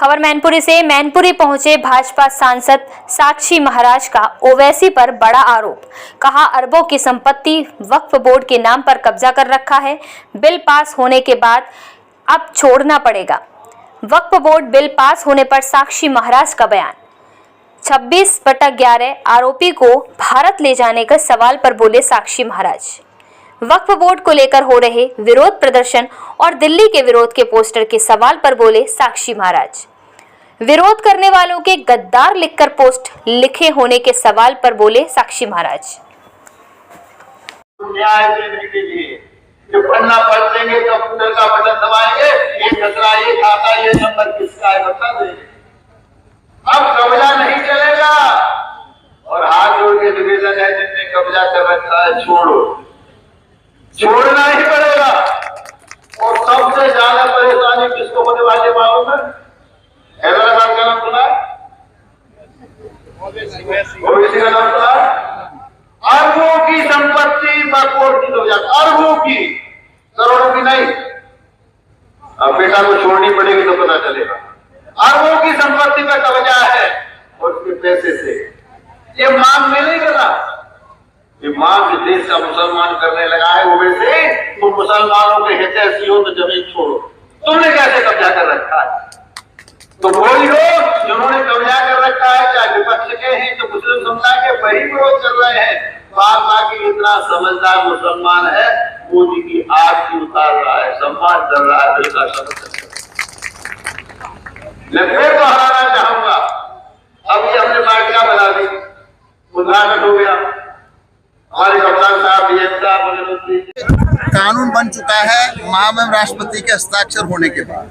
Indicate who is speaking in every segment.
Speaker 1: खबर मैनपुरी से। मैनपुरी पहुंचे भाजपा सांसद साक्षी महाराज का ओवैसी पर बड़ा आरोप। कहा, अरबों की संपत्ति वक्फ बोर्ड के नाम पर कब्जा कर रखा है। बिल पास होने के बाद अब छोड़ना पड़ेगा। वक्फ बोर्ड बिल पास होने पर साक्षी महाराज का बयान। 26/11 आरोपी को भारत ले जाने का सवाल पर बोले साक्षी महाराज। वक्फ बोर्ड को लेकर हो रहे विरोध प्रदर्शन और दिल्ली के विरोध के पोस्टर के सवाल पर बोले साक्षी महाराज। विरोध करने वालों के गद्दार लिखकर पोस्ट लिखे होने के सवाल पर बोले साक्षी महाराज।
Speaker 2: न्याय देने के लिए जो पन्ना पढ़ लेंगे, कंप्यूटर का बटन दबाएंगे, ये खतरा, ये खाता, ये नंबर किसका है बता देंगे। अब कब्जा नहीं चलेगा और हाथ जोड़ के निवेदन है, जिसने कब्जा कर रखा है छोड़ना ही पड़ेगा। और सबसे ज्यादा परेशानी किसको होने वाली मालूम है? हैदराबाद का नाम सुना, ओवैसी का नाम सुना। अरबों की संपत्ति वक्फ की कब्जा, अरबों की, करोड़ों की नहीं। अब बेटा को छोड़नी पड़ेगी तो पता चलेगा। अरबों की संपत्ति पर कब्जा है और उसके पैसे से ये मांग में नहीं करा, ये मांग देश का मुसलमान करने लगा है। ओवैसी, तुम मुसलमानों के हितैषी हो तो जमीन छोड़ो। तुमने कैसे कब्जा कर रखा है? तो वही लोग जिन्होंने कब्जा कर रखा है, चाहे विपक्ष के हैं तो मुस्लिम समुदाय के, वही विरोध कर रहे हैं। बाकी इतना समझदार मुसलमान है, मोदी की आरती उतार रहा है, सम्मान कर रहा है, दिल का समर्थन। मैं फिर दोहराना चाहूंगा, अब ये हमने पार्टियां बना दी, उदाहरण हो गया, हमारे कप्तान साहब, डीएम साहब,
Speaker 3: कानून बन चुका है महामहिम राष्ट्रपति के हस्ताक्षर होने के बाद,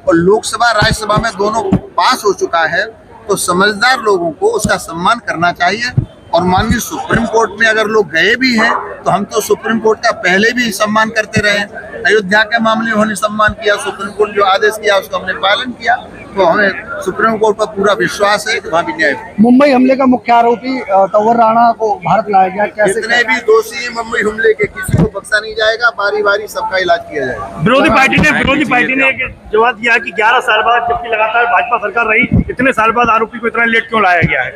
Speaker 3: और लोकसभा राज्यसभा में दोनों पास हो चुका है। तो समझदार लोगों को उसका सम्मान करना चाहिए। और माननीय सुप्रीम कोर्ट में अगर लोग गए भी हैं तो हम तो सुप्रीम कोर्ट का पहले भी सम्मान करते रहे। अयोध्या के मामले में उन्होंने सम्मान किया, सुप्रीम कोर्ट जो आदेश किया उसका हमने पालन किया। तो हमें सुप्रीम कोर्ट पर पूरा विश्वास है कि वहाँ भी न्याय।
Speaker 4: मुंबई हमले का मुख्य आरोपी तंवर राणा को भारत लाया गया। कैसे
Speaker 3: जितने भी दोषी हैं मुंबई हमले के, किसी को बख्शा नहीं जाएगा, बारी बारी सबका इलाज किया जाएगा।
Speaker 5: विरोधी पार्टी ने जवाब दिया कि 11 साल बाद, जबकि लगातार भाजपा सरकार रही, इतने साल बाद आरोपी को इतना लेट क्यों लाया गया है?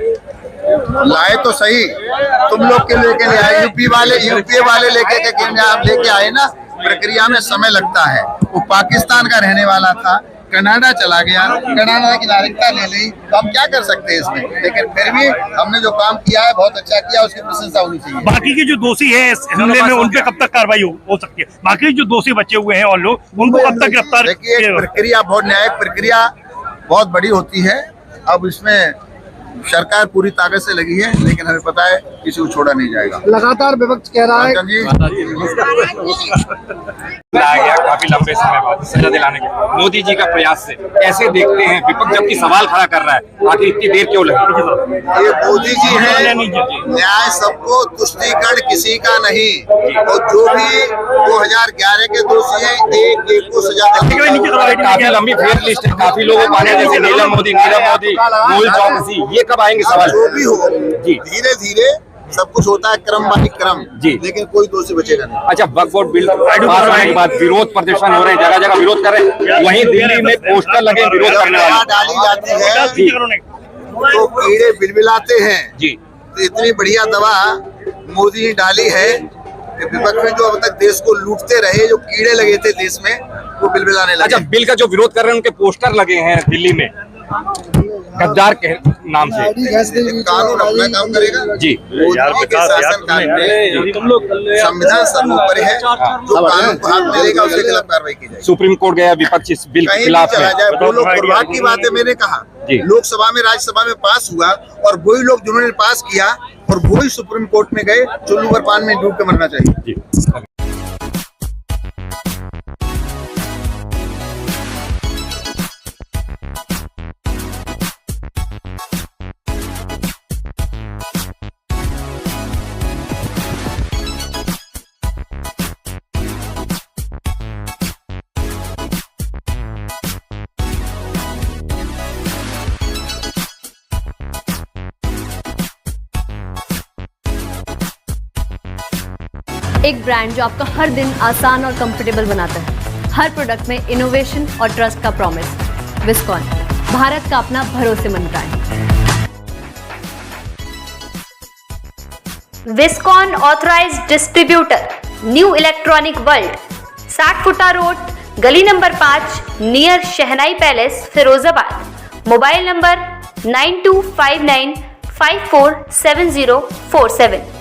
Speaker 3: लाए तो सही, तुम लोग के लेके नहीं आए, यूपी वाले लेके आए ना। प्रक्रिया में समय लगता है। वो पाकिस्तान का रहने वाला था, कनाडा चला गया, कनाडा की नागरिकता ले ली, तो हम क्या कर सकते हैं इसमें। लेकिन फिर भी हमने जो काम किया है बहुत अच्छा किया, उसकी प्रशंसा होनी चाहिए।
Speaker 5: बाकी के जो दोषी है इस हमले में, उन पे कब तक कार्रवाई हो सकती है? बाकी जो दोषी बचे हुए हैं और लोग, उनको कब तक गिरफ्तार?
Speaker 3: देखिए, प्रक्रिया बहुत न्यायिक प्रक्रिया बहुत बड़ी होती है। अब इसमें सरकार पूरी ताकत से लगी है, लेकिन हमें पता है किसी को छोड़ा नहीं जाएगा।
Speaker 4: लगातार विपक्ष कह रहा है
Speaker 6: लाया गया काफी लंबे समय बाद सजा दिलाने के मोदी जी का प्रयास से कैसे देखते हैं? विपक्ष जबकि सवाल खड़ा कर रहा है, आखिर इतनी देर क्यों लगी?
Speaker 3: ये मोदी जी है, न्याय सबको, तुष्टीकरण किसी का नहीं। और जो भी 2011 के दोषी है, एक को सजा दिलाएंगे।
Speaker 6: काफी लंबी फेयर लिस्ट है, काफी लोगों को आने, जैसे नीरव मोदी, मोहुल चौकसी, ये कब आएंगे सवाल?
Speaker 3: जो भी हो, धीरे धीरे सब कुछ होता है, क्रम बाई क्रम जी, लेकिन कोई दोषी बचेगा नहीं।
Speaker 6: अच्छा, वक्फ बोर्ड बिल पास होने के बाद विरोध प्रदर्शन हो रहे हैं, जगह जगह विरोध कर रहे हैं, वहीं दिल्ली में पोस्टर लगे विरोध करने वाले
Speaker 3: डाली जाती है तो कीड़े बिलबिलाते हैं जी। तो इतनी बढ़िया दवा मोदी ने डाली है कि विपक्ष में जो अब तक देश को लूटते रहे, जो कीड़े लगे थे देश में, वो बिलबिलाने लगे।
Speaker 6: अच्छा, बिल का जो विरोध कर रहे हैं उनके पोस्टर लगे हैं दिल्ली में गद्दार के नाम से।
Speaker 3: कानून अपना काम करेगा जी। मोदी के शासन काल में संविधान सर्वोपरि है, जो कानून को हाथ मिलेगा उसके खिलाफ कार्रवाई की जाएगी।
Speaker 6: सुप्रीम कोर्ट गया विपक्ष इस बिल के खिलाफ
Speaker 3: चला जाए। वो लोग दुर्भाग्य की बात है, मैंने कहा लोकसभा में, राज्यसभा में पास हुआ, और वही लोग जिन्होंने पास किया और वही सुप्रीम कोर्ट में गए, चुल्लू पर पान में डूब के मरना चाहिए।
Speaker 7: एक ब्रांड जो आपका हर दिन आसान और कंफर्टेबल बनाता है। हर प्रोडक्ट में इनोवेशन और ट्रस्ट का प्रॉमिस। विस्कॉन। भारत का अपना भरोसेमंद brand.
Speaker 1: Viscon authorised distributor, new electronic world, 60 फुटा रोड, गली number 5, near Shehnai palace, Firozabad. Mobile number 9259547047।